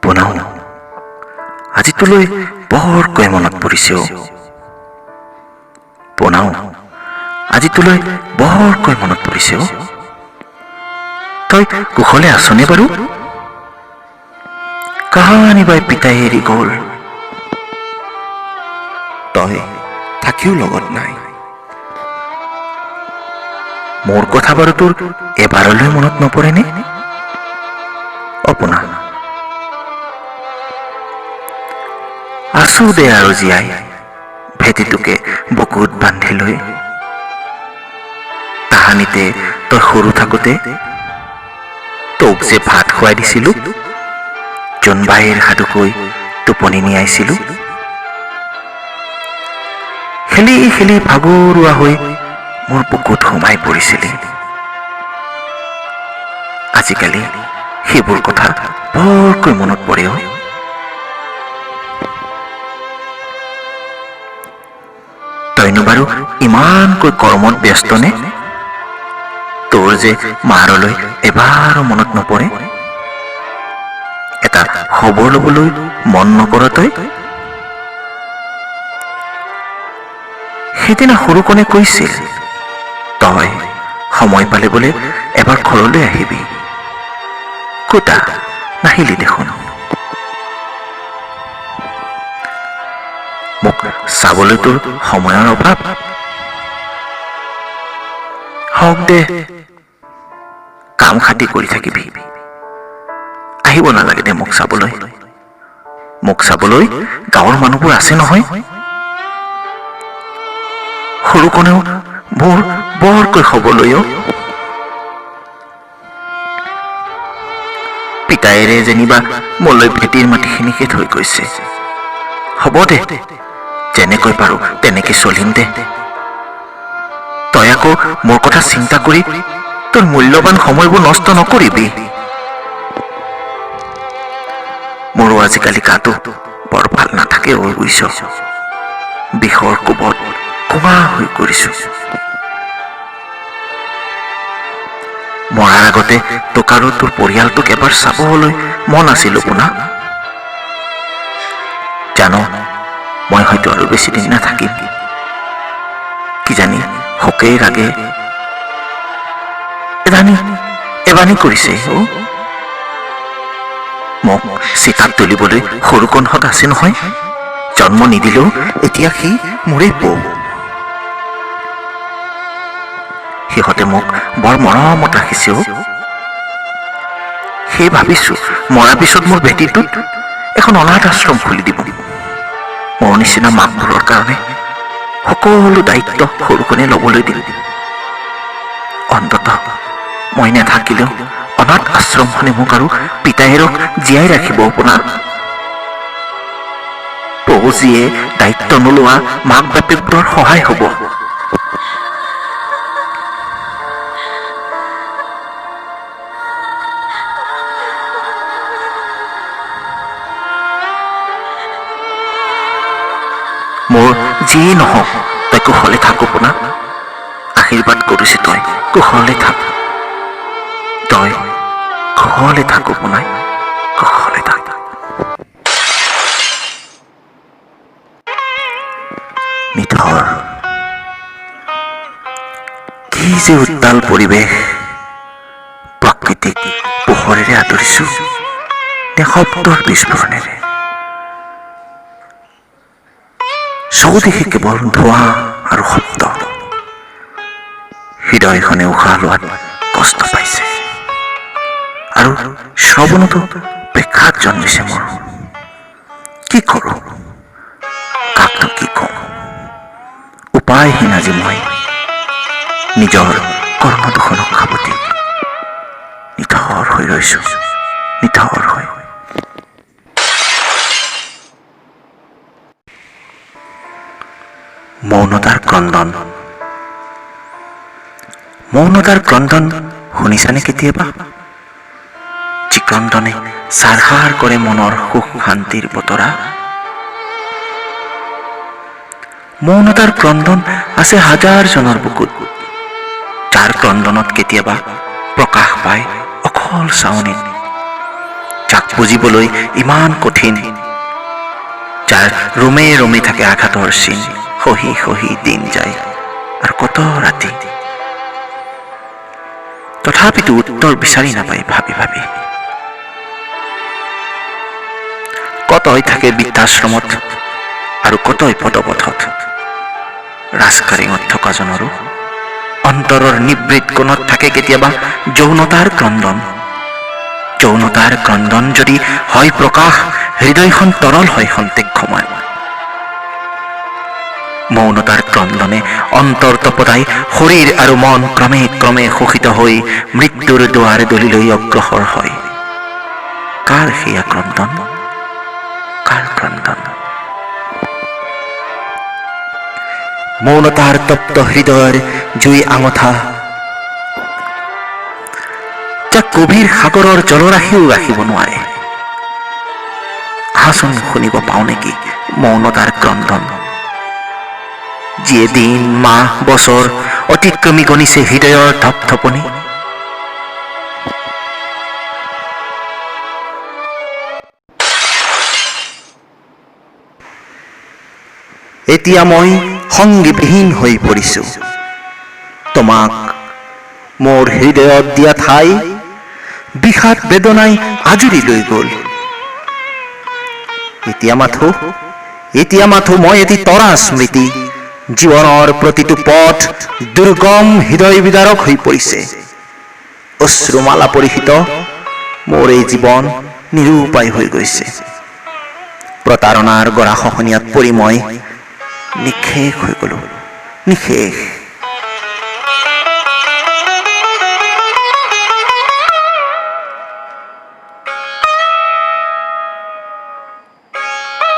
পোনাও আজি তোলৈ বৰকৈ মনত পৰিছে পোনাও আজি তোলৈ বৰকৈ মনত পৰিছে তই কুশলে আছনে বাৰু কাহানি বাই পিতাই এৰি গ'ল তই থাকিও লগত নাই মোৰ কথা বাৰু তোৰ এবাৰলৈ মনত নপৰেনে অপোনা আছো দে আৰু জীয়াই ভেটিটোকে বুকুত বান্ধি লৈ তাহানিতে তই সৰু থাকোঁতে তোক যে ভাত খুৱাই দিছিলো জোনবাইৰ সাধুকৈ টোপনি নিয়াইছিলো খেলি খেলি ভাগৰুৱা হৈ মোৰ বুকুত সোমাই পৰিছিলি আজিকালি সেইবোৰ কথা বৰকৈ মনত পৰে তইনো বাৰু ইমানকৈ কৰ্মত ব্যস্তনে তোৰ যে মাৰলৈ এবাৰো মনত নপৰে এটা খবৰ ল'বলৈ মন নকৰ তই সেইদিনা সৰুকণে কৈছিল তই সময় পালে বোলে এবাৰ ঘৰলৈ আহিবি কোটা নাহিলি দেখোন মোক চাবলৈ তোৰ সময়ৰ অভাৱ হওক দে কাম খাতি কৰি থাকিবি আহিব নালাগে দে মোক চাবলৈ গাঁৱৰ মানুহবোৰ আছে নহয় সৰুকণেও মোৰ বৰকৈ খবৰ লৈ পিতায়েৰে যেনিবা মোলৈ ভেটিৰ মাটিখিনিকে থৈ গৈছে হ'ব দে যেনেকৈ পাৰো তেনেকে চলিম দে তই আকৌ মোৰ কথা চিন্তা কৰি তোৰ মূল্যৱান সময়বোৰ নষ্ট নকৰিবি মোৰো আজিকালি গাটো বৰ ভাল নাথাকে বুজিছ বিষৰ কোবত কোমা হৈ কৰিছো মৰাৰ আগতে তোক আৰু তোৰ পৰিয়ালটোক এবাৰ চাবলৈ মন আছিল পোনা জানো মই হয়তো আৰু বেছি দিন নাথাকিম কিজানি শোকেই ৰাগে এবানি কৰিছে মোক চিতাত তুলিবলৈ সৰুকণহঁত আছে নহয় জন্ম নিদিলেও এতিয়া সি মোৰেই পৌ সিহঁতে মোক বৰ মৰমত ৰাখিছে সেই ভাবিছো মৰাৰ পিছত মোৰ ভেটিটোত এখন অনাথ আশ্ৰম খুলি দিব মোৰ নিচিনা মাকবোৰৰ কাৰণে সকলো দায়িত্ব সৰুকণে ল'বলৈ দিল অন্ততঃ মই নাথাকিলেও অনাথ আশ্ৰমখনে মোক আৰু পিতায়েৰক জীয়াই ৰাখিব আপোনাৰ পৌজীয়ে দায়িত্ব নোলোৱা মাক বাপেকবোৰৰ সহায় হ'ব মোৰ যিয়ে নহওক তই কুশলে থাক পোনা আশীৰ্বাদ কৰিছে তই কুশলে থাক তই কুশলে থাক পোনাই কুশলে থাক নিথৰ কি যে উত্তাল পৰিৱেশ প্ৰাকৃতিক পোহৰেৰে আদৰিছো নে শব্দৰ বিস্ফোৰণেৰে চৌদিশে কেৱল ধোঁৱা আৰু শব্দ হৃদয়খনে উশাহ লোৱাত কষ্ট পাইছে আৰু শ্ৰৱণতো প্ৰেক্ষাত জন্মিছে মোৰ কি কৰোঁ কাকনো কি কওঁ উপায়হীন আজি মই নিজৰ কৰ্মদোষণক সাৱটি নিথৰ হৈ ৰৈছো নিথৰ হৈ মৌনতাৰ ক্ৰন্দন শুনিছানে কেতিয়াবা চিক্ৰন্দনে সাৰসাৰ কৰে মনৰ সুখ শান্তিৰ বতৰা মৌনতাৰ ক্ৰন্দন আছে হাজাৰজনৰ বুকুত যাৰ ক্ৰন্দনত কেতিয়াবা প্ৰকাশ পায় অকল চাৱনিত যাক বুজিবলৈ ইমান কঠিন, যাৰ ৰোমে ৰোমে থাকে আঘাতৰ চিন, সহি সহি দিন যায় আৰু কত ৰাতি। তথাপিতো উত্তৰ বিচাৰি নাপায় ভাবি ভাবি। কতই থাকে বৃদ্ধাশ্ৰমত আৰু কতই পদপথত, ৰাজকাৰেঙত থকা জনৰো অন্তৰৰ নিবৃত কোণত থাকে কেতিয়াবা যৌনতাৰ ক্ৰন্দন। যৌনতাৰ ক্ৰন্দন যদি হয় প্ৰকাশ, হৃদয়খন তৰল হয় খন্তেক সময়। মৌনতাৰ ক্ৰন্দনে অন্তৰ তপতাই শৰীৰ আৰু মন ক্ৰমে ক্ৰমে শোষিত হৈ মৃত্যুৰ দুৱাৰ দলিলৈ অগ্ৰসৰ হয়। কাৰ সেয়া ক্ৰন্দন, কাৰ ক্ৰন্দন? মৌনতাৰ তপ্ত হৃদয়ৰ জুই আঙঠা, যাক গভীৰ সাগৰৰ জলৰাশিও ৰাখিব নোৱাৰে। আহাচোন শুনিব পাওঁ নেকি মৌনতাৰ ক্ৰন্দন, যিয়ে দিন মাহ বছৰ অতিক্ৰমি গণিছে হৃদয়ৰ ধপধপনি। এতিয়া মই সংগীবিহীন হৈ পৰিছো, তোমাক মোৰ হৃদয়ত দিয়া ঠাই বিষাদ বেদনাই আজুৰি লৈ গল। এতিয়া মাথো মই এটি তৰা স্মৃতি, জীৱনৰ প্ৰতিটো পথ দুৰ্গম হৃদয় বিদাৰক হৈ পৰিছে। অশ্ৰুমালা পৰিহিত মোৰ এই জীৱন নিৰুপায় হৈ গৈছে। প্ৰতাৰণাৰ গৰাখহনীয়াত পৰি মই নিঃশেষ হৈ গলো, নিঃশেষ।